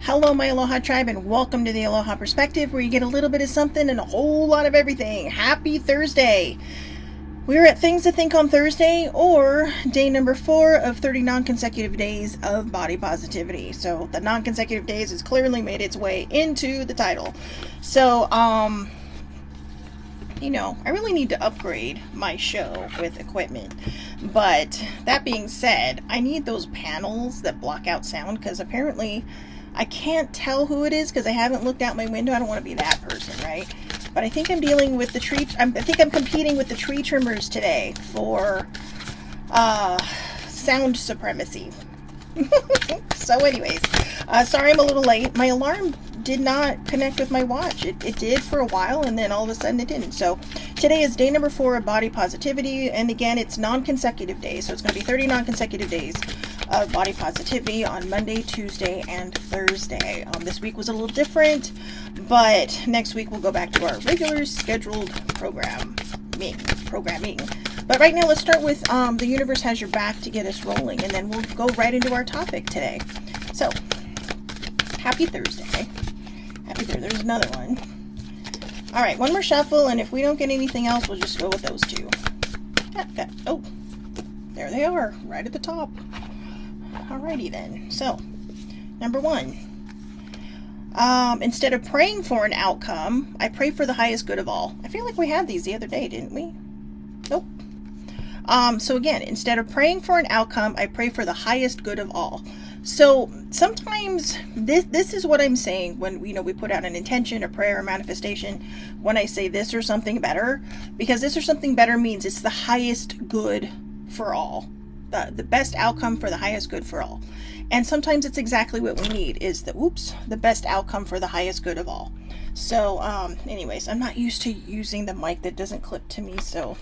Hello, my Aloha tribe, and welcome to the Aloha Perspective, where you get a little bit of something and a whole lot of everything. Happy Thursday! We're at Things to Think on Thursday, or day number 4 of 30 non-consecutive days of body positivity. So the non-consecutive days has clearly made its way into the title. So, I really need to upgrade my show with equipment. But that being said, I need those panels that block out sound, because apparently I can't tell who it is because I haven't looked out my window. I don't want to be that person, right? But I think I'm dealing with the tree. I think I'm competing with the tree trimmers today for sound supremacy. So anyways, sorry I'm a little late. My alarm did not connect with my watch. It did for a while, and then all of a sudden it didn't. So today is day number 4 of body positivity, and again, it's non-consecutive days, so it's going to be 30 non-consecutive days of body positivity on Monday, Tuesday, and Thursday. This week was a little different, but next week we'll go back to our regular scheduled programming. But right now, let's start with the universe has your back to get us rolling, and then we'll go right into our topic today. So, happy Thursday. Happy Thursday. There's another one. All right, one more shuffle, and if we don't get anything else, we'll just go with those two. Oh, there they are, right at the top. Alrighty then. So, number 1. Instead of praying for an outcome, I pray for the highest good of all. I feel like we had these the other day, didn't we? Nope. So again, instead of praying for an outcome, I pray for the highest good of all. So sometimes this is what I'm saying when we put out an intention, a prayer, a manifestation, when I say this or something better, because this or something better means it's the highest good for all. The best outcome for the highest good for all. And sometimes it's exactly what we need, is the best outcome for the highest good of all. So anyways, I'm not used to using the mic that doesn't clip to me, so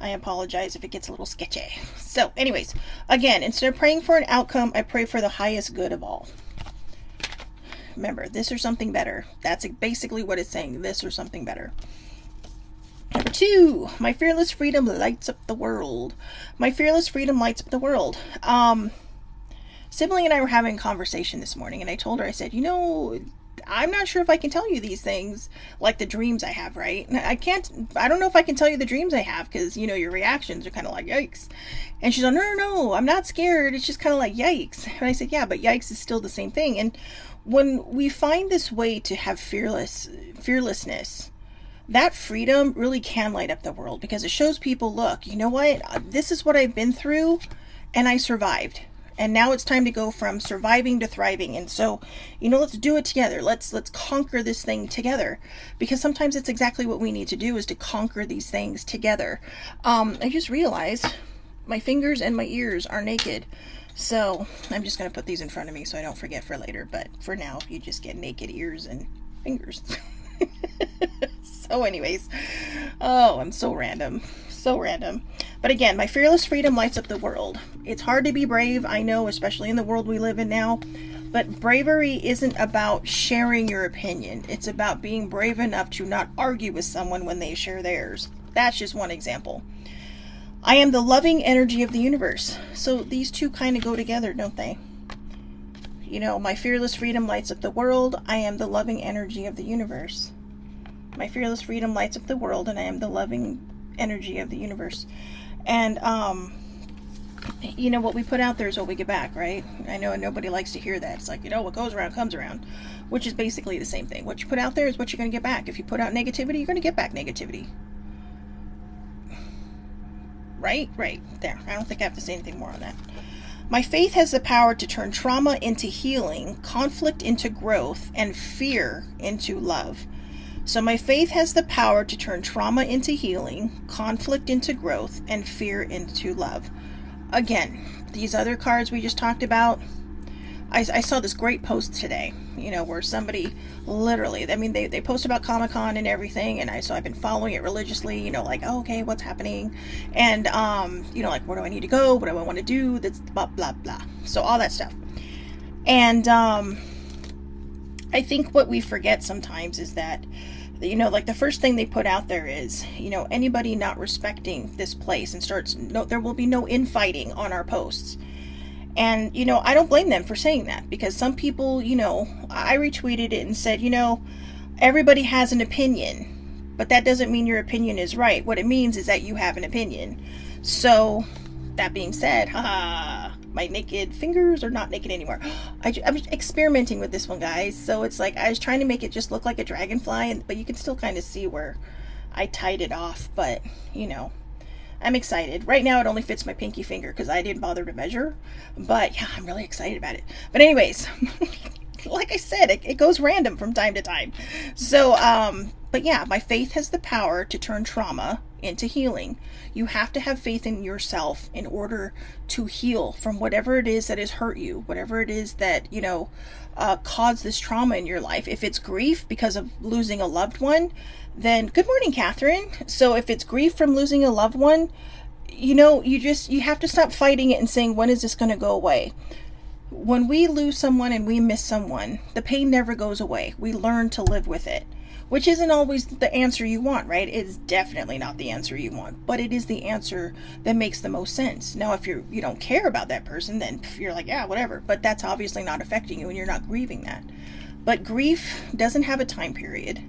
I apologize if it gets a little sketchy. So anyways, again, instead of praying for an outcome, I pray for the highest good of all. Remember, this or something better. That's basically what it's saying, this or something better. Number 2, my fearless freedom lights up the world. My fearless freedom lights up the world. Sibling and I were having a conversation this morning, and I told her, I said, I'm not sure if I can tell you these things, like the dreams I have, right? I don't know if I can tell you the dreams I have, because, your reactions are kind of like, yikes. And she's like, no, I'm not scared. It's just kind of like, yikes. And I said, yeah, but yikes is still the same thing. And when we find this way to have fearlessness, that freedom really can light up the world, because it shows people, look, you know what? This is what I've been through, and I survived. And now it's time to go from surviving to thriving. And so, let's do it together. Let's conquer this thing together. Because sometimes it's exactly what we need to do, is to conquer these things together. I just realized my fingers and my ears are naked. So I'm just going to put these in front of me so I don't forget for later. But for now, you just get naked ears and fingers. So anyways, I'm so random. But again, my fearless freedom lights up the world. It's hard to be brave, I know, especially in the world we live in now. But bravery isn't about sharing your opinion. It's about being brave enough to not argue with someone when they share theirs. That's just one example. I am the loving energy of the universe. So these two kind of go together, don't they? My fearless freedom lights up the world. I am the loving energy of the universe. My fearless freedom lights up the world, and I am the loving energy of the universe. And what we put out there is what we get back, right? I know nobody likes to hear that. It's like, what goes around comes around, which is basically the same thing. What you put out there is what you're going to get back. If you put out negativity, you're going to get back negativity. Right there. I don't think I have to say anything more on that. My faith has the power to turn trauma into healing, conflict into growth, and fear into love. So my faith has the power to turn trauma into healing, conflict into growth, and fear into love. Again, these other cards we just talked about, I saw this great post today, where somebody literally, they post about Comic-Con and everything, and I've been following it religiously, like, oh, okay, what's happening? And, like, where do I need to go? What do I want to do? That's blah, blah, blah. So all that stuff. And, I think what we forget sometimes is that, like the first thing they put out there is, anybody not respecting this place and there will be no infighting on our posts. And, I don't blame them for saying that, because some people, I retweeted it and said, everybody has an opinion, but that doesn't mean your opinion is right. What it means is that you have an opinion. So, that being said, haha, my naked fingers are not naked anymore. I'm experimenting with this one, guys. So it's like I was trying to make it just look like a dragonfly, but you can still kind of see where I tied it off. But, I'm excited. Right now it only fits my pinky finger because I didn't bother to measure. But yeah, I'm really excited about it. But anyways, like I said, it goes random from time to time. So, but yeah, my faith has the power to turn trauma into healing. You have to have faith in yourself in order to heal from whatever it is that has hurt you, whatever it is that, caused this trauma in your life. If it's grief because of losing a loved one, then good morning, Catherine. So if it's grief from losing a loved one, you have to stop fighting it and saying, when is this going to go away? When we lose someone and we miss someone, the pain never goes away. We learn to live with it, which isn't always the answer you want, right? It's definitely not the answer you want, but it is the answer that makes the most sense. Now, if you don't care about that person, then you're like, yeah, whatever. But that's obviously not affecting you and you're not grieving that. But grief doesn't have a time period.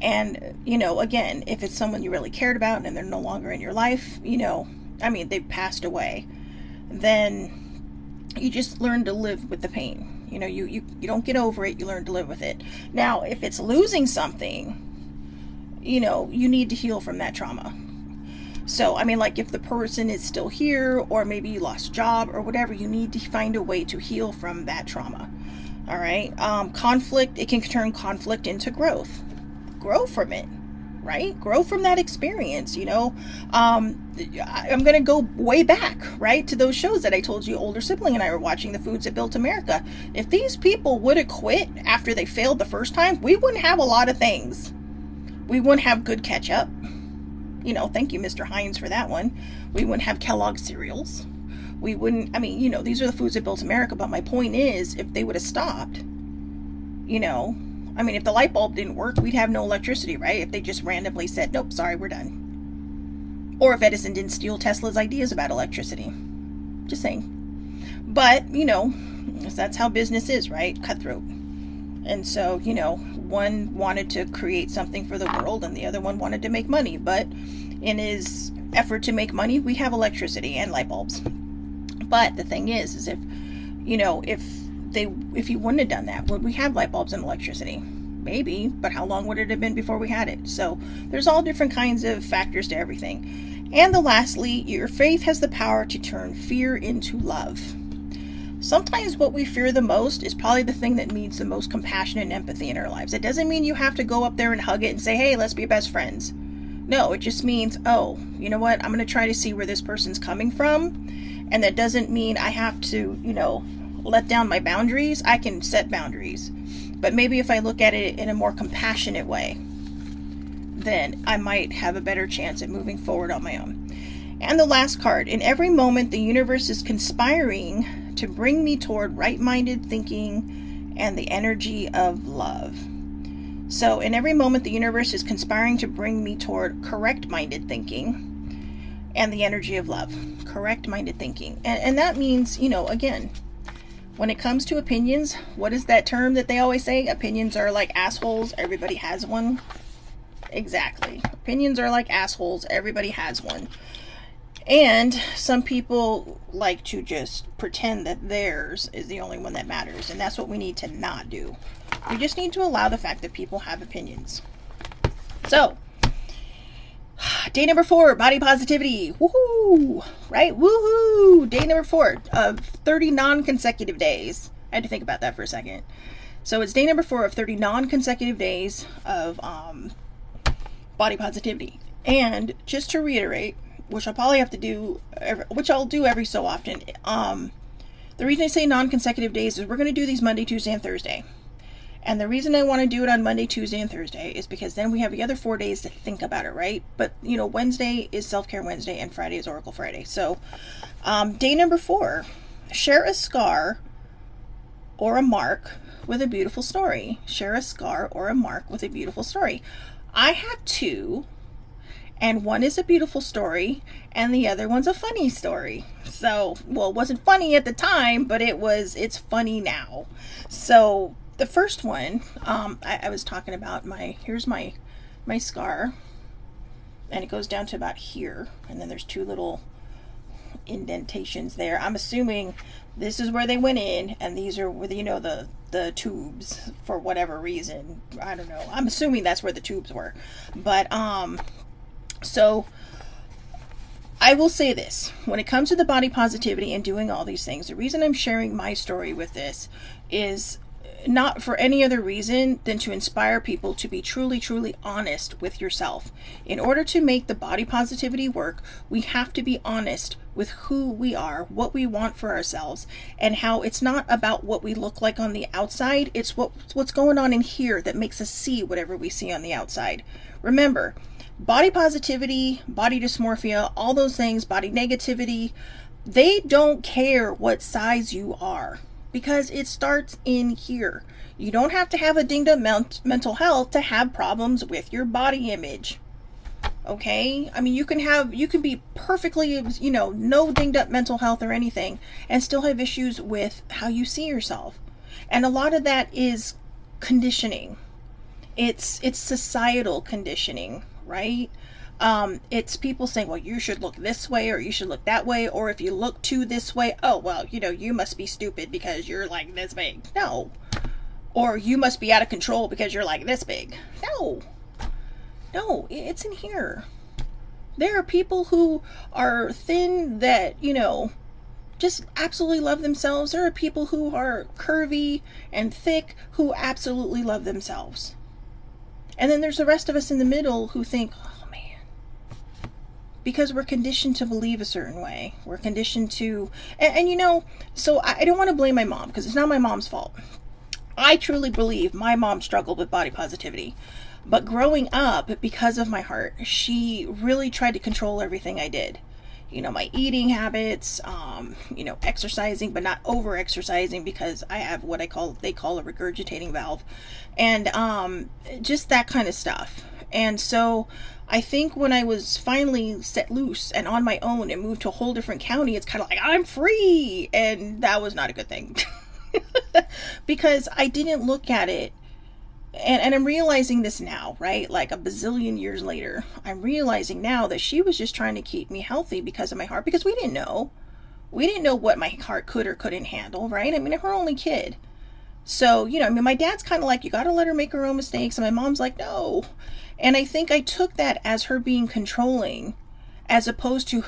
And, again, if it's someone you really cared about and they're no longer in your life, they've passed away, then you just learn to live with the pain. You don't get over it, you learn to live with it. Now, if it's losing something, you need to heal from that trauma. So, like if the person is still here, or maybe you lost a job or whatever, you need to find a way to heal from that trauma. All right. Conflict, it can turn conflict into growth. Grow from it, right? Grow from that experience, I'm going to go way back, right, to those shows that I told you older sibling and I were watching, The Foods That Built America. If these people would have quit after they failed the first time, we wouldn't have a lot of things. We wouldn't have good ketchup. Thank you, Mr. Hines, for that one. We wouldn't have Kellogg's cereals. We wouldn't, these are the foods that built America, but my point is, if they would have stopped, if the light bulb didn't work, we'd have no electricity, right? If they just randomly said, nope, sorry, we're done. Or if Edison didn't steal Tesla's ideas about electricity. Just saying. But, that's how business is, right? Cutthroat. And so, one wanted to create something for the world and the other one wanted to make money. But in his effort to make money, we have electricity and light bulbs. But the thing is if you wouldn't have done that, would we have light bulbs and electricity? Maybe, but how long would it have been before we had it? So there's all different kinds of factors to everything. And lastly, your faith has the power to turn fear into love. Sometimes what we fear the most is probably the thing that needs the most compassion and empathy in our lives. It doesn't mean you have to go up there and hug it and say, hey, let's be best friends. No, it just means, oh, you know what? I'm going to try to see where this person's coming from. And that doesn't mean I have to, let down my boundaries. I can set boundaries. But maybe if I look at it in a more compassionate way, then I might have a better chance at moving forward on my own. And the last card, in every moment, the universe is conspiring to bring me toward right-minded thinking and the energy of love. So in every moment, the universe is conspiring to bring me toward correct-minded thinking and the energy of love. Correct-minded thinking. And that means, again, when it comes to opinions, what is that term that they always say? Opinions are like assholes. Everybody has one. Exactly. Opinions are like assholes. Everybody has one. And some people like to just pretend that theirs is the only one that matters. And that's what we need to not do. We just need to allow the fact that people have opinions. So, day number 4, body positivity. Woohoo! Right? Woohoo! Day number 4 of 30 non-consecutive days. I had to think about that for a second. So it's day number 4 of 30 non-consecutive days of body positivity. And just to reiterate, which I'll probably have to do, which I'll do every so often. The reason I say non-consecutive days is we're going to do these Monday, Tuesday, and Thursday. And the reason I want to do it on Monday, Tuesday, and Thursday is because then we have the other 4 days to think about it, right? But, Wednesday is Self-Care Wednesday and Friday is Oracle Friday. So, day number 4, share a scar or a mark with a beautiful story. Share a scar or a mark with a beautiful story. I have 2. And one is a beautiful story, and the other one's a funny story. So, well, it wasn't funny at the time, but it's funny now. So the first one, I was talking about here's my scar, and it goes down to about here, and then there's two little indentations there. I'm assuming this is where they went in, and these are where the tubes, for whatever reason. I don't know. I'm assuming that's where the tubes were. But so I will say this, when it comes to the body positivity and doing all these things, the reason I'm sharing my story with this is not for any other reason than to inspire people to be truly, truly honest with yourself. In order to make the body positivity work, we have to be honest with who we are, what we want for ourselves, and how it's not about what we look like on the outside. It's what's going on in here that makes us see whatever we see on the outside. Remember, body positivity, body dysmorphia, all those things, body negativity, they don't care what size you are, because it starts in here. You don't have to have a dinged up mental health to have problems with your body image. Okay? I mean, you can be perfectly, no dinged up mental health or anything, and still have issues with how you see yourself. And a lot of that is conditioning. It's societal conditioning, right? It's people saying, well, you should look this way, or you should look that way, or if you look too this way, oh, well, you must be stupid because you're like this big. No. Or you must be out of control because you're like this big. No, it's in here. There are people who are thin that, just absolutely love themselves. There are people who are curvy and thick who absolutely love themselves. And then there's the rest of us in the middle who think, oh man, because we're conditioned to believe a certain way. We're conditioned to, so I don't want to blame my mom, because it's not my mom's fault. I truly believe my mom struggled with body positivity. But growing up, because of my heart, she really tried to control everything I did. My eating habits, exercising, but not over exercising, because I have what they call a regurgitating valve, and just that kind of stuff. And so I think when I was finally set loose and on my own and moved to a whole different county, it's kind of like, I'm free. And that was not a good thing. Because I didn't look at it. And I'm realizing this now, right? Like a bazillion years later, I'm realizing now that she was just trying to keep me healthy because of my heart, because we didn't know. We didn't know what my heart could or couldn't handle, right? I mean, I'm her only kid. So, my dad's kind of like, you got to let her make her own mistakes. And my mom's like, no. And I think I took that as her being controlling, as opposed to,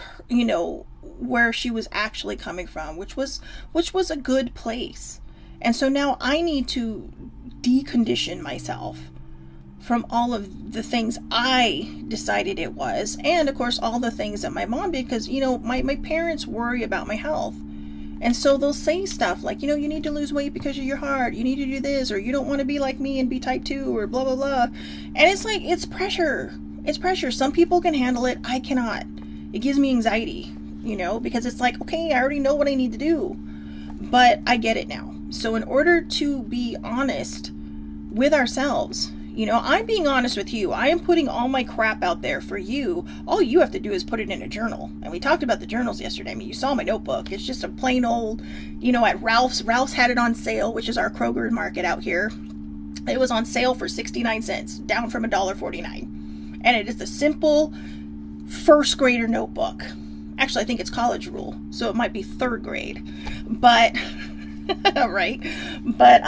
where she was actually coming from, which was a good place. And so now I need to decondition myself from all of the things I decided it was, and of course all the things that my mom did, because my parents worry about my health, and so they'll say stuff like, you need to lose weight because of your heart, you need to do this, or you don't want to be like me and be type 2, or blah blah blah. And it's like, it's pressure. Some people can handle it, I cannot. It gives me anxiety, because it's like, okay, I already know what I need to do, but I get it now. So in order to be honest with ourselves, I'm being honest with you. I am putting all my crap out there for you. All you have to do is put it in a journal. And we talked about the journals yesterday. I mean, you saw my notebook. It's just a plain old, at Ralph's. Ralph's had it on sale, which is our Kroger market out here. It was on sale for 69 cents, down from $1.49. And it is a simple first grader notebook. Actually, I think it's college rule, so it might be third grade. But, right? But,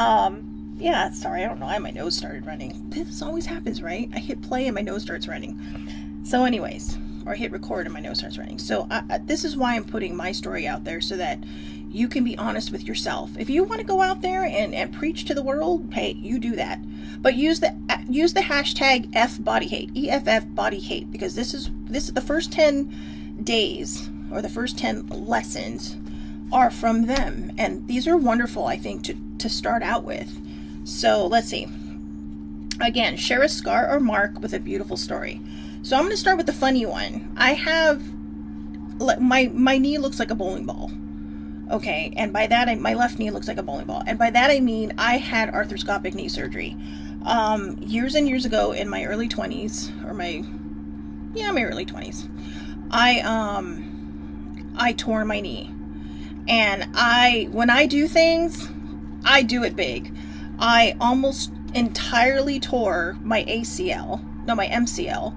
yeah, sorry, I don't know why my nose started running. This always happens, right? I hit play and my nose starts running. So anyways, or I hit record and my nose starts running. So this is why I'm putting my story out there, so that you can be honest with yourself. If you want to go out there and preach to the world, hey, you do that. But use the hashtag FBodyHate, EFF body hate, because this is the first 10 days, or the first 10 lessons are from them. And these are wonderful, I think, to start out with. So let's see. Again, share a scar or mark with a beautiful story. So I'm going to start with the funny one. I have, my knee looks like a bowling ball. Okay, and by that, my left knee looks like a bowling ball. And by that I mean I had arthroscopic knee surgery years and years ago in my early 20s, or yeah, my early 20s. I tore my knee. And when I do things, I do it big. I almost entirely tore my ACL, no, my MCL,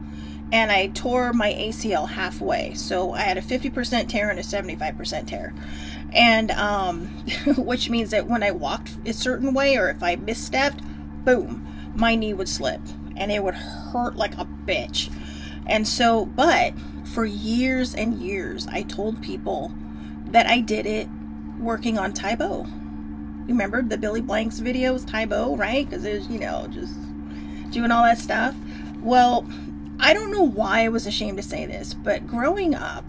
and I tore my ACL halfway. So I had a 50% tear and a 75% tear. And, which means that when I walked a certain way or if I misstepped, boom, my knee would slip and it would hurt like a bitch. And so, but for years and years, I told people that I did it working on Taibo. You remember the Billy Blanks videos, Taibo, right? Because there's, just doing all that stuff. Well, I don't know why I was ashamed to say this, but growing up,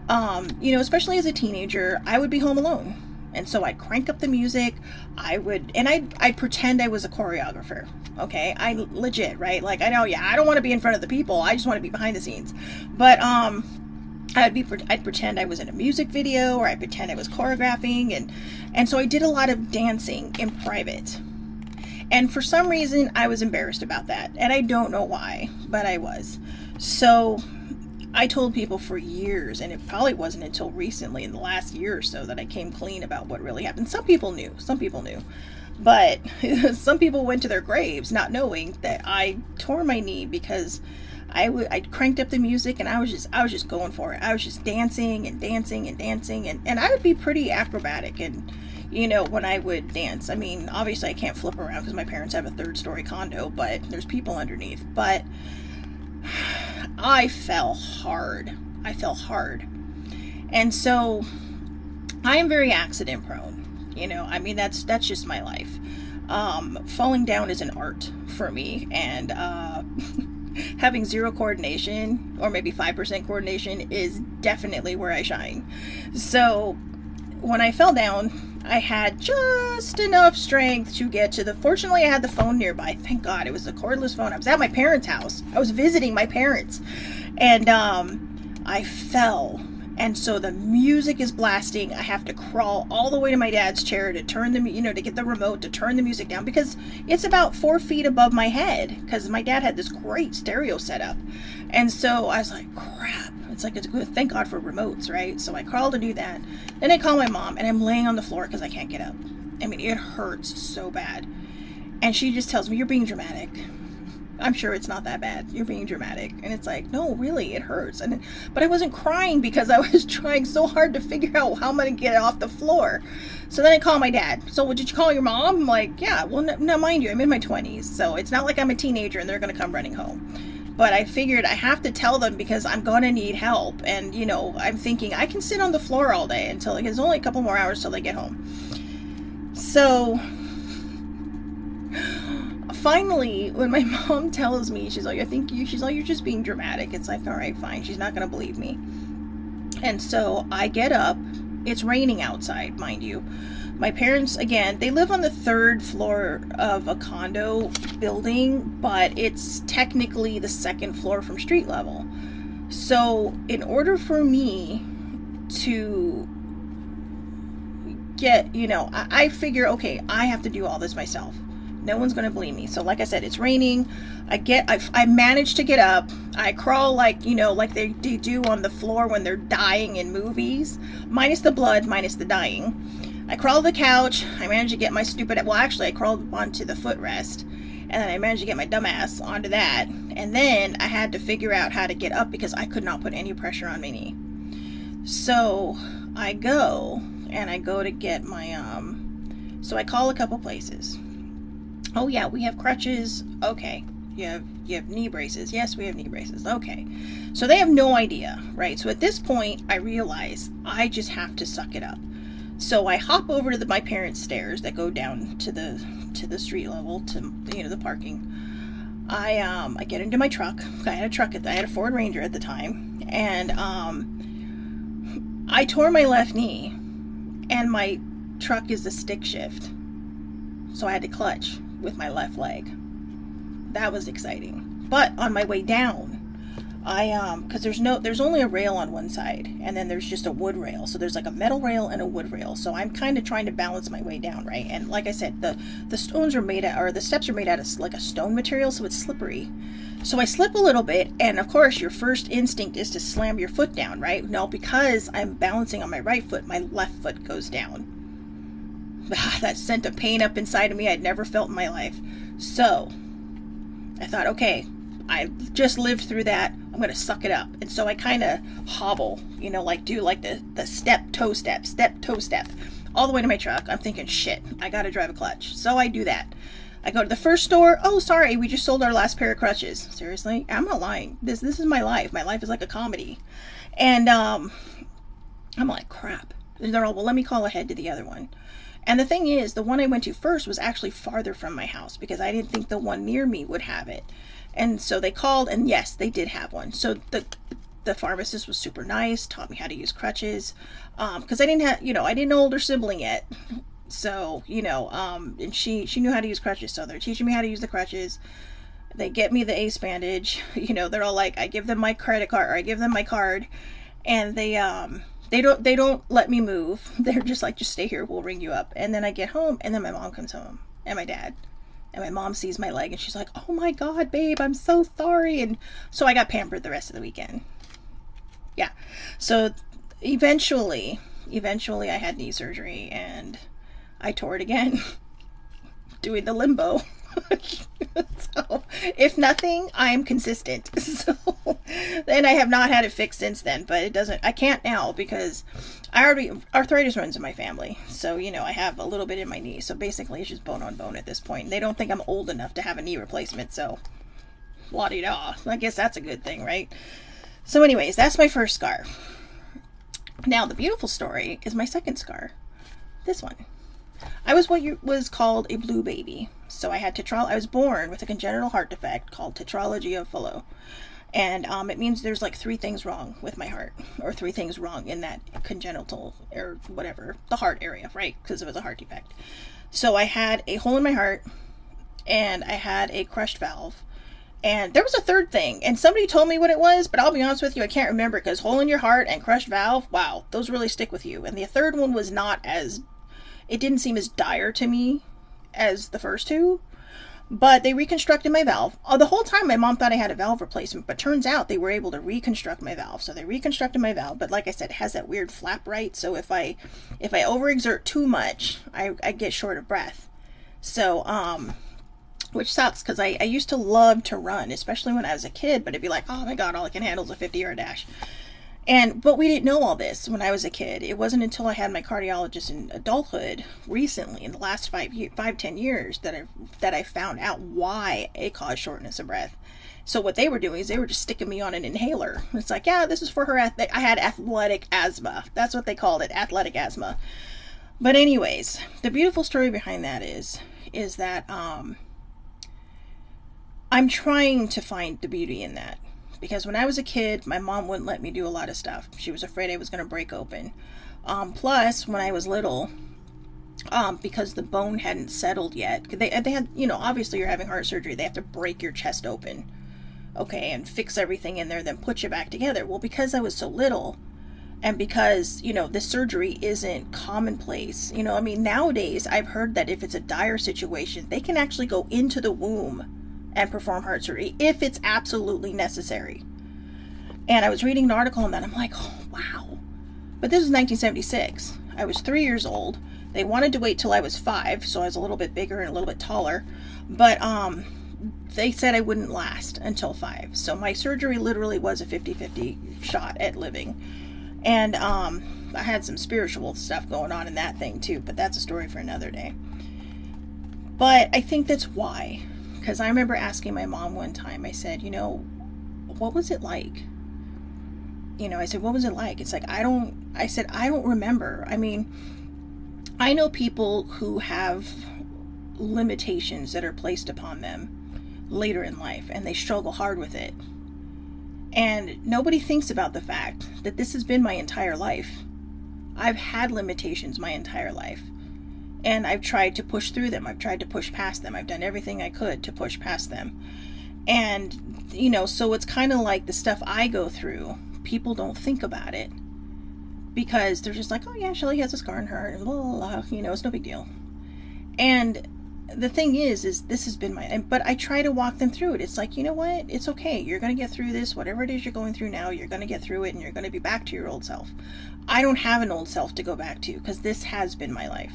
especially as a teenager, I would be home alone. And so I'd crank up the music. I'd pretend I was a choreographer. Okay. I legit, right? Like, I know, yeah, I don't want to be in front of the people. I just want to be behind the scenes. But, I'd pretend I was in a music video, or I'd pretend I was choreographing. And so I did a lot of dancing in private. And for some reason, I was embarrassed about that. And I don't know why, but I was. So I told people for years, and it probably wasn't until recently, in the last year or so, that I came clean about what really happened. Some people knew. But some people went to their graves not knowing that I tore my knee because I cranked up the music and I was just going for it. I was just dancing and I would be pretty acrobatic. And when I would dance, I mean, obviously I can't flip around because my parents have a 3rd-story condo, but there's people underneath. But I fell hard. And so I am very accident prone. I mean, that's just my life. Falling down is an art for me, and having 0 coordination, or maybe 5% coordination, is definitely where I shine. So when I fell down, I had just enough strength to get to fortunately I had the phone nearby. Thank God, it was a cordless phone. I was at my parents' house. I was visiting my parents, and I fell. And so the music is blasting. I have to crawl all the way to my dad's chair to turn to get the remote to turn the music down, because it's about 4 feet above my head, because my dad had this great stereo setup. And so I was like, crap. It's like, it's good. Thank God for remotes, right? So I crawl to do that. Then I call my mom, and I'm laying on the floor because I can't get up. I mean, it hurts so bad. And she just tells me, "You're being dramatic. I'm sure it's not that bad. You're being dramatic." And it's like, no, really, it hurts. But I wasn't crying because I was trying so hard to figure out how I'm going to get it off the floor. So then I call my dad. "So did you call your mom?" I'm like, "Yeah." Well, now mind you, I'm in my 20s. So it's not like I'm a teenager and they're going to come running home. But I figured I have to tell them because I'm going to need help. And, I'm thinking I can sit on the floor all day until it's only a couple more hours till they get home. So finally, when my mom tells me, she's like, "You're just being dramatic." It's like, all right, fine. She's not going to believe me. And so I get up. It's raining outside, mind you. My parents, again, they live on the 3rd floor of a condo building, but it's technically the 2nd floor from street level. So in order for me to get, I figure, okay, I have to do all this myself. No one's going to believe me. So like I said, it's raining. I managed to get up. I crawl like they do on the floor when they're dying in movies, minus the blood, minus the dying. I crawled to the couch. I managed to get my I crawled onto the footrest, and then I managed to get my dumb ass onto that. And then I had to figure out how to get up because I could not put any pressure on my knee. So I go to get my, so I call a couple places. "Oh yeah, we have crutches." "Okay. You have knee braces." "Yes, we have knee braces." "Okay." So they have no idea, right? So at this point, I realize I just have to suck it up. So I hop over to my parents' stairs that go down to the street level to the parking. I get into my truck. I had a Ford Ranger at the time, and I tore my left knee, and my truck is a stick shift, so I had to clutch with my left leg. That was exciting. But on my way down, because there's only a rail on one side, and then there's just a wood rail. So there's like a metal rail and a wood rail. So I'm kind of trying to balance my way down, right? And like I said, the steps are made out of like a stone material, so it's slippery. So I slip a little bit, and of course your first instinct is to slam your foot down, right? No, because I'm balancing on my right foot, my left foot goes down. That sent a pain up inside of me I'd never felt in my life. So I thought, okay, I just lived through that. I'm going to suck it up. And so I kind of hobble, like do like the step, toe step, all the way to my truck. I'm thinking, shit, I got to drive a clutch. So I do that. I go to the first store. Oh, sorry, we just sold our last pair of crutches. Seriously? I'm not lying. This is my life. My life is like a comedy. And I'm like, crap. And they're all, well, let me call ahead to the other one. And the thing is, the one I went to first was actually farther from my house because I didn't think the one near me would have it. And so they called, and yes, they did have one. So the pharmacist was super nice, taught me how to use crutches, because I didn't have, I didn't know older sibling yet. So, and she knew how to use crutches. So they're teaching me how to use the crutches. They get me the ace bandage. They're all like, I give them my credit card, or I give them my card, and they don't let me move. They're just like, just stay here, we'll ring you up. And then I get home, and then my mom comes home, and my dad. And my mom sees my leg, and she's like, oh my God, babe, I'm so sorry. And so I got pampered the rest of the weekend. Yeah. So eventually I had knee surgery, and I tore it again doing the limbo. So, if nothing, I'm consistent. So, and I have not had it fixed since then, but I can't now because arthritis runs in my family. So, I have a little bit in my knee. So basically it's just bone on bone at this point. They don't think I'm old enough to have a knee replacement. So, la-di-da. I guess that's a good thing, right? So anyways, that's my first scar. Now, the beautiful story is my second scar. This one. I was what was called a blue baby. So I was born with a congenital heart defect called tetralogy. And it means there's like 3 things wrong with my heart, or 3 things wrong in that congenital, or whatever, the heart area, right? Because it was a heart defect. So I had a hole in my heart, and I had a crushed valve. And there was a third thing, and somebody told me what it was, but I'll be honest with you, I can't remember, because hole in your heart and crushed valve, wow, those really stick with you. And the third one was it didn't seem as dire to me as the first 2, but they reconstructed my valve. The whole time my mom thought I had a valve replacement, but turns out they were able to reconstruct my valve. So they reconstructed my valve, but like I said, it has that weird flap, right? So if I overexert too much, I get short of breath. So, which sucks, because I used to love to run, especially when I was a kid, but it'd be like, oh my God, all I can handle is a 50-yard dash. But we didn't know all this when I was a kid. It wasn't until I had my cardiologist in adulthood recently, in the last 5-10 years, that I found out why it caused shortness of breath. So what they were doing is they were just sticking me on an inhaler. It's like, yeah, this is for her. I had athletic asthma. That's what they called it, athletic asthma. But anyways, the beautiful story behind that is that I'm trying to find the beauty in that. Because when I was a kid, my mom wouldn't let me do a lot of stuff. She was afraid I was going to break open. Plus, when I was little, because the bone hadn't settled yet, they had, obviously you're having heart surgery. They have to break your chest open, okay, and fix everything in there, then put you back together. Well, because I was so little, and because, this surgery isn't commonplace, nowadays I've heard that if it's a dire situation, they can actually go into the womb and perform heart surgery if it's absolutely necessary. And I was reading an article on that. I'm like, oh, wow. But this was 1976. I was 3 years old. They wanted to wait till I was 5, so I was a little bit bigger and a little bit taller. But they said I wouldn't last until 5. So my surgery literally was a 50-50 shot at living. And I had some spiritual stuff going on in that thing too, but that's a story for another day. But I think that's why. Because I remember asking my mom one time, I said, what was it like? I said, what was it like? It's like, I don't remember. I know people who have limitations that are placed upon them later in life, and they struggle hard with it. And nobody thinks about the fact that this has been my entire life. I've had limitations my entire life. And I've tried to push through them. I've tried to push past them. I've done everything I could to push past them. And, so it's kind of like the stuff I go through, people don't think about it. Because they're just like, oh yeah, Shelly has a scar in her heart, and blah, blah, blah, it's no big deal. And the thing is this has been but I try to walk them through it. It's like, you know what? It's okay. You're going to get through this. Whatever it is you're going through now, you're going to get through it and you're going to be back to your old self. I don't have an old self to go back to because this has been my life.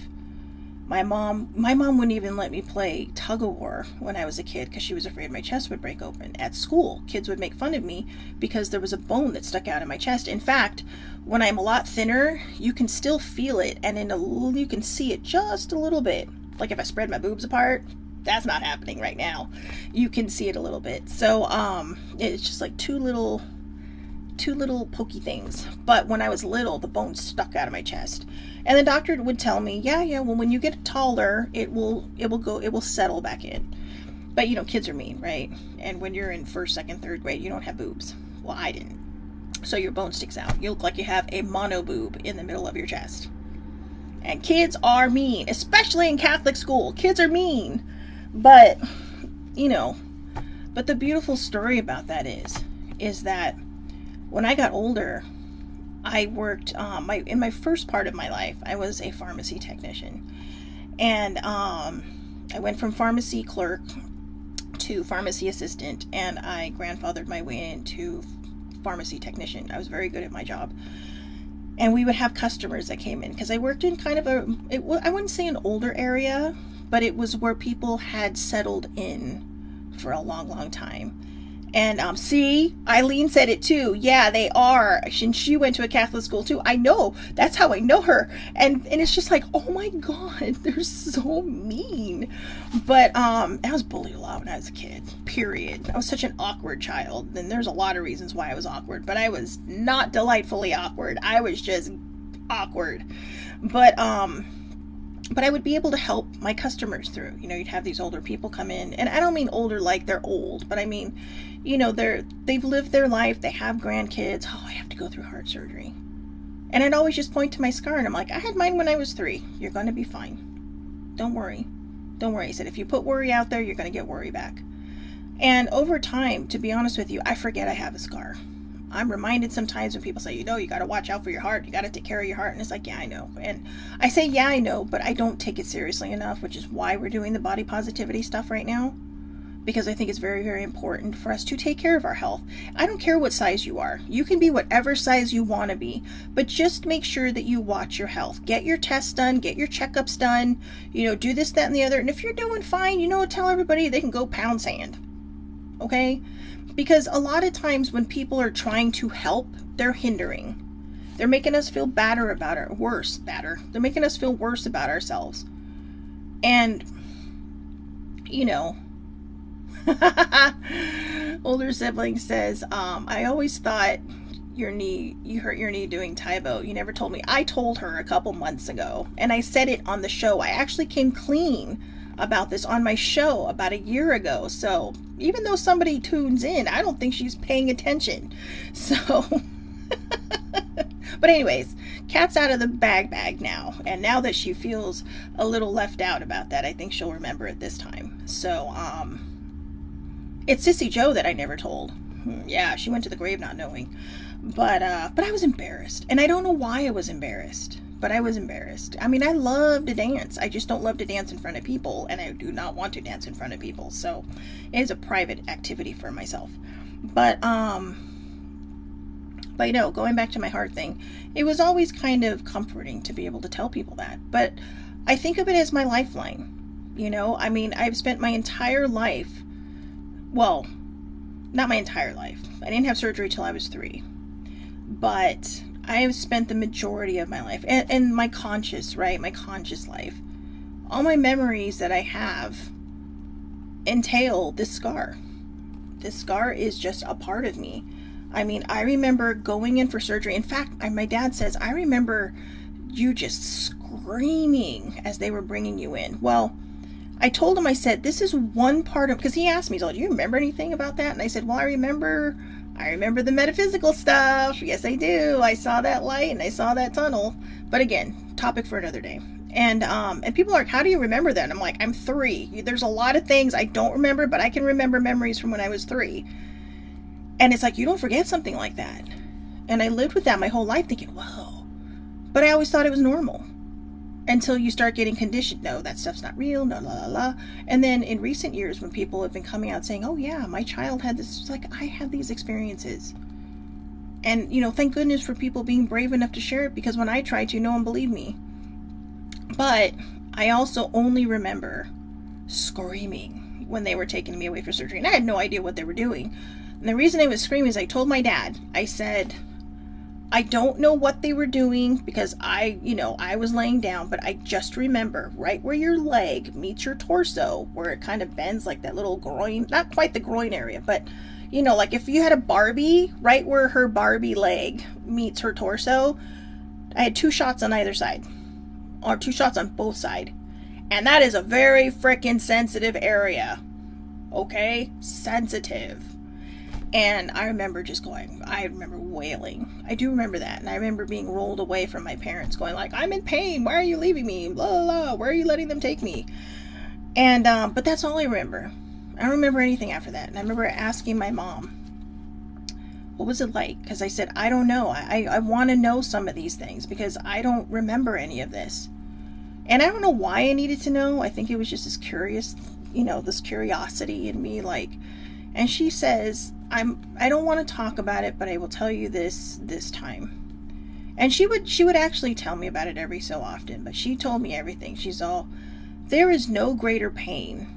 My mom wouldn't even let me play tug of war when I was a kid because she was afraid my chest would break open. At school, kids would make fun of me because there was a bone that stuck out of my chest. In fact, when I'm a lot thinner, you can still feel it, and you can see it just a little bit. Like if I spread my boobs apart, that's not happening right now. You can see it a little bit. So it's just like two little pokey things. But when I was little, the bone stuck out of my chest. And the doctor would tell me, yeah, well, when you get taller, it will settle back in. But, kids are mean, right? And when you're in first, second, third grade, you don't have boobs. Well, I didn't. So your bone sticks out. You look like you have a mono boob in the middle of your chest. And kids are mean, especially in Catholic school. Kids are mean. But, but the beautiful story about that is that when I got older, I worked, in my first part of my life, I was a pharmacy technician. And I went from pharmacy clerk to pharmacy assistant, and I grandfathered my way into pharmacy technician. I was very good at my job. And we would have customers that came in, because I worked in kind of I wouldn't say an older area, but it was where people had settled in for a long, long time. And see, Eileen said it too. Yeah, they are. And she went to a Catholic school too. I know. That's how I know her. And it's just like, oh my God, they're so mean. But I was bullied a lot when I was a kid. Period. I was such an awkward child. And there's a lot of reasons why I was awkward. But I was not delightfully awkward. I was just awkward. But I would be able to help my customers through. You'd have these older people come in, and I don't mean older like they're old, but I mean, they've lived their life, they have grandkids. Oh, I have to go through heart surgery. And I'd always just point to my scar, and I'm like, I had mine when I was 3. You're going to be fine. Don't worry. Don't worry. I said, if you put worry out there, you're going to get worry back. And over time, to be honest with you, I forget I have a scar. I'm reminded sometimes when people say, you got to watch out for your heart. You got to take care of your heart. And it's like, yeah, I know. And I say, yeah, I know, but I don't take it seriously enough, which is why we're doing the body positivity stuff right now. Because I think it's very, very important for us to take care of our health. I don't care what size you are. You can be whatever size you want to be, but just make sure that you watch your health. Get your tests done, get your checkups done, do this, that, and the other. And if you're doing fine, tell everybody they can go pound sand. Okay? Because a lot of times when people are trying to help, they're hindering. They're making us feel They're making us feel worse about ourselves. And, older sibling says, I always thought you hurt your knee doing Taibo. You never told me. I told her a couple months ago, and I said it on the show. I actually came clean about this on my show about a year ago. So even though somebody tunes in, I don't think she's paying attention. So, but anyways, cat's out of the bag now. And now that she feels a little left out about that, I think she'll remember it this time. So, it's Sissy Joe that I never told. Yeah, she went to the grave not knowing. But I was embarrassed. And I don't know why I was embarrassed. But I was embarrassed. I mean, I love to dance. I just don't love to dance in front of people, and I do not want to dance in front of people. So it is a private activity for myself. But going back to my heart thing, it was always kind of comforting to be able to tell people that. But I think of it as my lifeline. I mean, I've spent my entire life, well, not my entire life. I didn't have surgery till I was 3. But I have spent the majority of my life, and my conscious life, all my memories that I have entail this scar. This scar is just a part of me. I mean, I remember going in for surgery. In fact, my dad says, I remember you just screaming as they were bringing you in. Well, I told him, I said, this is one part of, because he asked me, he's like, do you remember anything about that? And I said, well, I remember the metaphysical stuff. Yes, I do. I saw that light and I saw that tunnel. But again, topic for another day. And people are like, how do you remember that? And I'm like, I'm 3. There's a lot of things I don't remember, but I can remember memories from when I was 3. And it's like, you don't forget something like that. And I lived with that my whole life thinking, whoa. But I always thought it was normal. until you start getting conditioned. No, that stuff's not real. No, la la la. And then in recent years, when people have been coming out saying, "Oh yeah, my child had this," it's like, I had these experiences. And thank goodness for people being brave enough to share it, because when I tried to, no one believed me. But I also only remember screaming when they were taking me away for surgery, and I had no idea what they were doing. And the reason I was screaming is I told my dad, I said, I don't know what they were doing, because I was laying down, but I just remember right where your leg meets your torso, where it kind of bends like that little groin, not quite the groin area, but like if you had a Barbie, right where her Barbie leg meets her torso, I had 2 shots on either side, or 2 shots on both sides. And that is a very freaking sensitive area. Okay? Sensitive. And I remember wailing. I do remember that. And I remember being rolled away from my parents, going like, I'm in pain. Why are you leaving me? Blah, blah, blah. Where are you letting them take me? And, but that's all I remember. I don't remember anything after that. And I remember asking my mom, what was it like? Because I said, I don't know. I want to know some of these things, because I don't remember any of this. And I don't know why I needed to know. I think it was just this this curiosity in me, like. And she says, I don't want to talk about it, but I will tell you this time. And she would actually tell me about it every so often, but she told me everything. She's all, there is no greater pain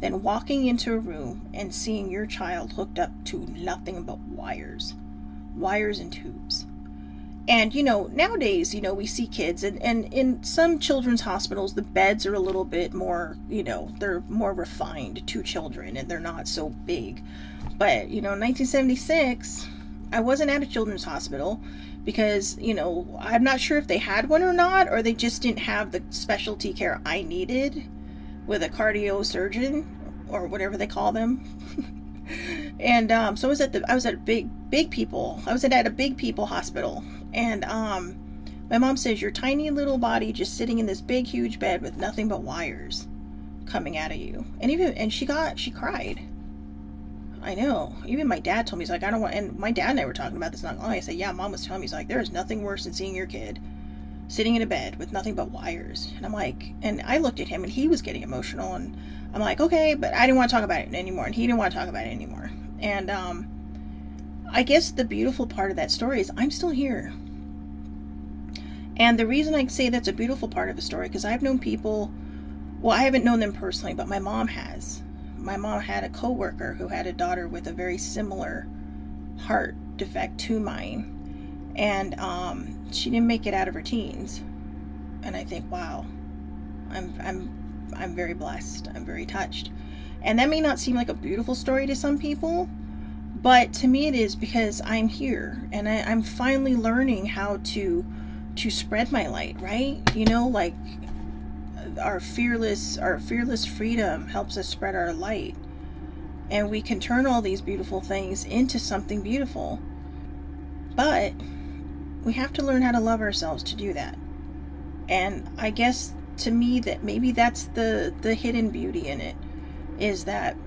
than walking into a room and seeing your child hooked up to nothing but wires and tubes. And, nowadays, we see kids, and in some children's hospitals, the beds are a little bit more, they're more refined to children, and they're not so big. But, in 1976, I wasn't at a children's hospital because, I'm not sure if they had one or not, or they just didn't have the specialty care I needed with a cardio surgeon, or whatever they call them. And so I was at a big people hospital, and my mom says, your tiny little body just sitting in this big huge bed with nothing but wires coming out of you. And she cried. I know. Even my dad told me, he's like, I don't want, and my dad and I were talking about this not long. I said, yeah, Mom was telling me, he's like, there is nothing worse than seeing your kid sitting in a bed with nothing but wires. And I'm like, and I looked at him, and he was getting emotional, and I'm like, okay, but I didn't want to talk about it anymore, and he didn't want to talk about it anymore. And I guess the beautiful part of that story is I'm still here. And the reason I say that's a beautiful part of the story, because I've known people, well, I haven't known them personally, but my mom has. My mom had a coworker who had a daughter with a very similar heart defect to mine, and she didn't make it out of her teens. And I think, wow, I'm very blessed. I'm very touched. And that may not seem like a beautiful story to some people, but to me it is, because I'm here, and I'm finally learning how to spread my light, right? Like our fearless freedom helps us spread our light, and we can turn all these beautiful things into something beautiful. But we have to learn how to love ourselves to do that. And I guess to me that maybe that's the hidden beauty in it, is that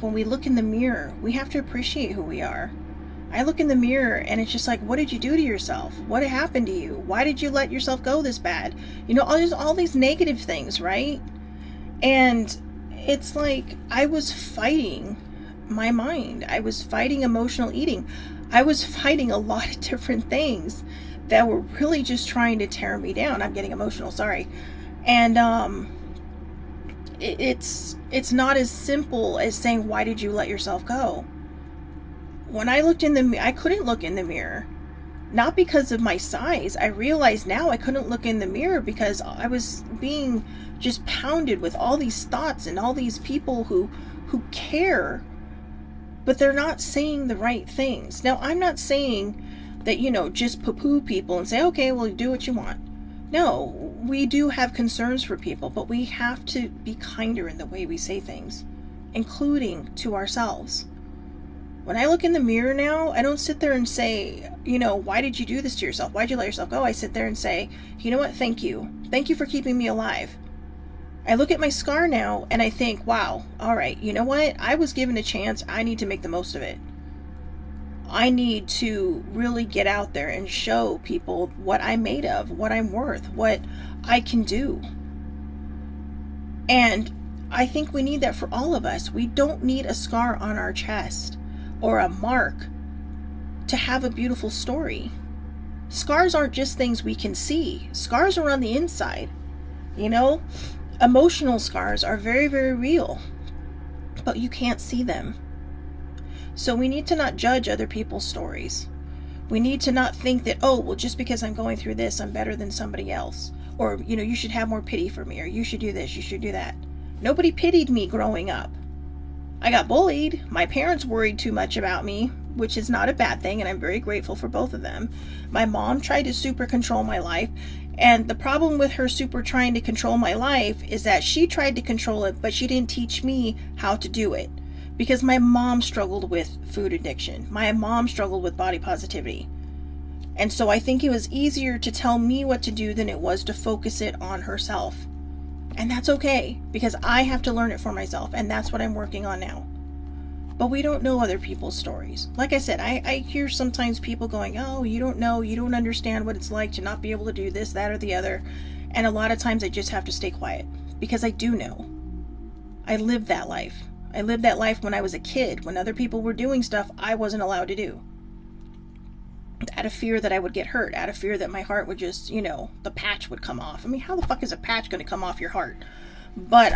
when we look in the mirror, we have to appreciate who we are. I look in the mirror and it's just like, what did you do to yourself? What happened to you? Why did you let yourself go this bad? All these negative things, right? And it's like I was fighting my mind. I was fighting emotional eating. I was fighting a lot of different things that were really just trying to tear me down. I'm getting emotional, sorry. And it's not as simple as saying, why did you let yourself go? When I looked in the mirror, I couldn't look in the mirror. Not because of my size. I realize now I couldn't look in the mirror because I was being just pounded with all these thoughts and all these people who care, but they're not saying the right things. Now, I'm not saying that, just poo-poo people and say, okay, well, do what you want. No, we do have concerns for people, but we have to be kinder in the way we say things, including to ourselves. When I look in the mirror now, I don't sit there and say, why did you do this to yourself? Why'd you let yourself go? I sit there and say, you know what? Thank you. Thank you for keeping me alive. I look at my scar now and I think, wow, all right, you know what? I was given a chance. I need to make the most of it. I need to really get out there and show people what I'm made of, what I'm worth, what I can do. And I think we need that for all of us. We don't need a scar on our chest or a mark to have a beautiful story. Scars aren't just things we can see. Scars are on the inside. You know, emotional scars are very, very real, but you can't see them. So we need to not judge other people's stories. We need to not think that, oh, well, just because I'm going through this, I'm better than somebody else. Or, you know, you should have more pity for me, or you should do this, you should do that. Nobody pitied me growing up. I got bullied. My parents worried too much about me, which is not a bad thing, and I'm very grateful for both of them. My mom tried to super control my life, and the problem with her super trying to control my life is that she tried to control it, but she didn't teach me how to do it. Because my mom struggled with food addiction. My mom struggled with body positivity. And so I think it was easier to tell me what to do than it was to focus it on herself. And that's okay, because I have to learn it for myself, and that's what I'm working on now. But we don't know other people's stories. Like I said, I hear sometimes people going, oh, you don't know, you don't understand what it's like to not be able to do this, that, or the other. And a lot of times I just have to stay quiet, because I do know. I lived that life. I lived that life when I was a kid, when other people were doing stuff I wasn't allowed to do. Out of fear that I would get hurt, out of fear that my heart would just, you know, the patch would come off. I mean, how the fuck is a patch going to come off your heart? But,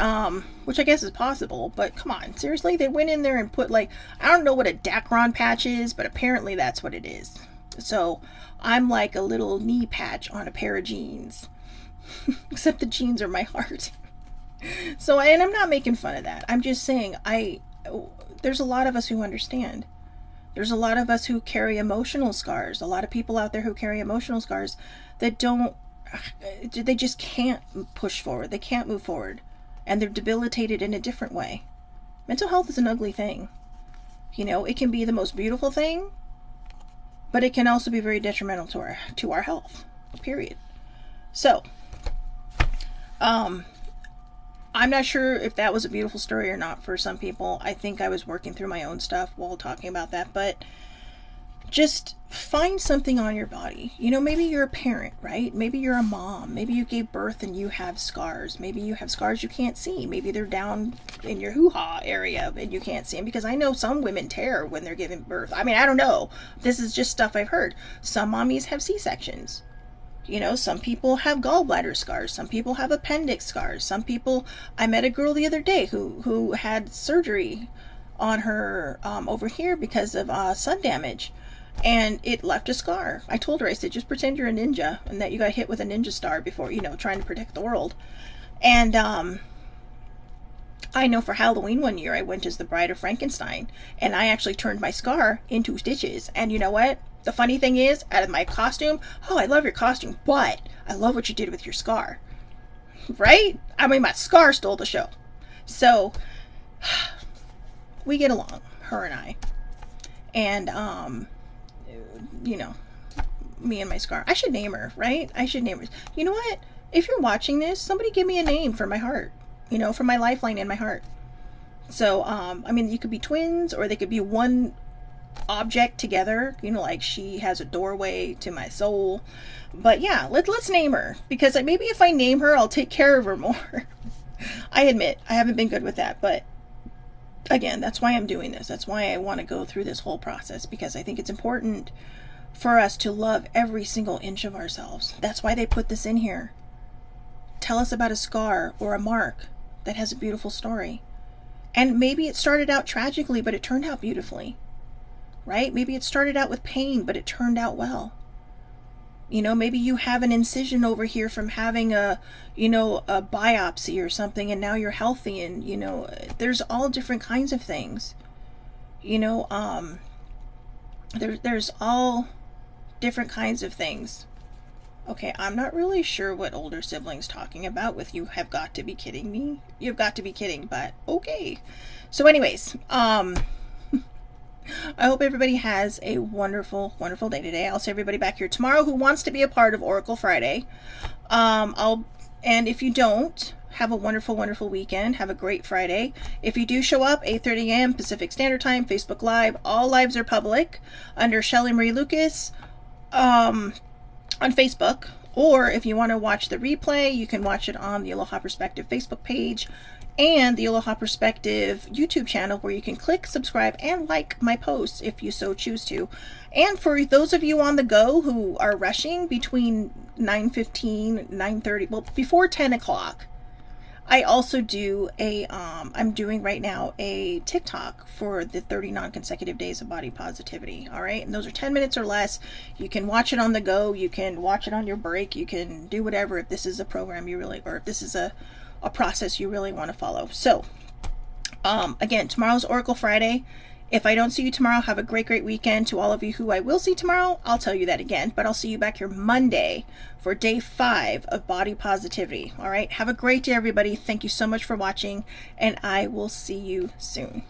which I guess is possible, but come on, seriously? They went in there and put, like, I don't know what a Dacron patch is, but apparently that's what it is. So, I'm like a little knee patch on a pair of jeans. Except the jeans are my heart. So, and I'm not making fun of that. I'm just saying, there's a lot of us who understand. There's a lot of us who carry emotional scars. A lot of people out there who carry emotional scars that they just can't push forward. They can't move forward. And they're debilitated in a different way. Mental health is an ugly thing. You know, it can be the most beautiful thing, but it can also be very detrimental to our health. Period. So, I'm not sure if that was a beautiful story or not for some people. I think I was working through my own stuff while talking about that, but just find something on your body. You know, maybe you're a parent, right? Maybe you're a mom. Maybe you gave birth and you have scars. Maybe you have scars you can't see. Maybe they're down in your hoo-ha area and you can't see them, because I know some women tear when they're giving birth. I mean, I don't know. This is just stuff I've heard. Some mommies have C-sections. You know, some people have gallbladder scars. Some people have appendix scars. Some people, I met a girl the other day who had surgery on her over here because of sun damage, and it left a scar. I told her, I said, just pretend you're a ninja and that you got hit with a ninja star before, you know, trying to protect the world. And I know for Halloween one year I went as the Bride of Frankenstein, and I actually turned my scar into stitches. And you know what? The funny thing is, out of my costume, oh, I love your costume, but I love what you did with your scar. Right? I mean, my scar stole the show. So, we get along, her and I. And, you know, me and my scar. I should name her, right? I should name her. You know what? If you're watching this, somebody give me a name for my heart. You know, for my lifeline in my heart. So, I mean, you could be twins, or they could be one object together, you know, like she has a doorway to my soul. But yeah, let's name her, because maybe if I name her, I'll take care of her more. I admit I haven't been good with that, but again, that's why I'm doing this. That's why I want to go through this whole process, because I think it's important for us to love every single inch of ourselves. That's why they put this in here. Tell us about a scar or a mark that has a beautiful story. And maybe it started out tragically, but it turned out beautifully. Right? Maybe it started out with pain, but it turned out well. You know, maybe you have an incision over here from having a biopsy or something, and now you're healthy, and, you know, there's all different kinds of things. You know, there's all different kinds of things. Okay, I'm not really sure what older siblings talking about with you have got to be kidding me. You've got to be kidding, but okay. So anyways, I hope everybody has a wonderful, wonderful day today. I'll see everybody back here tomorrow who wants to be a part of Oracle Friday. I'll And if you don't, have a wonderful, wonderful weekend. Have a great Friday. If you do show up, 8:30 a.m. Pacific Standard Time, Facebook Live. All lives are public under Shelly Marie Lucas on Facebook. Or if you want to watch the replay, you can watch it on the Aloha Perspective Facebook page and the Aloha Perspective YouTube channel, where you can click subscribe and like my posts if you so choose to. And for those of you on the go who are rushing between 9:15, 9:30, well, before 10 o'clock, I also do I'm doing right now a TikTok for the 30 non-consecutive days of body positivity. All right. And those are 10 minutes or less. You can watch it on the go. You can watch it on your break. You can do whatever, if this is a program you really, or if this is a process you really want to follow. So, again, tomorrow's Oracle Friday. If I don't see you tomorrow, have a great, great weekend. To all of you who I will see tomorrow, I'll tell you that again, but I'll see you back here Monday for day 5 of body positivity. All right. Have a great day, everybody. Thank you so much for watching, and I will see you soon.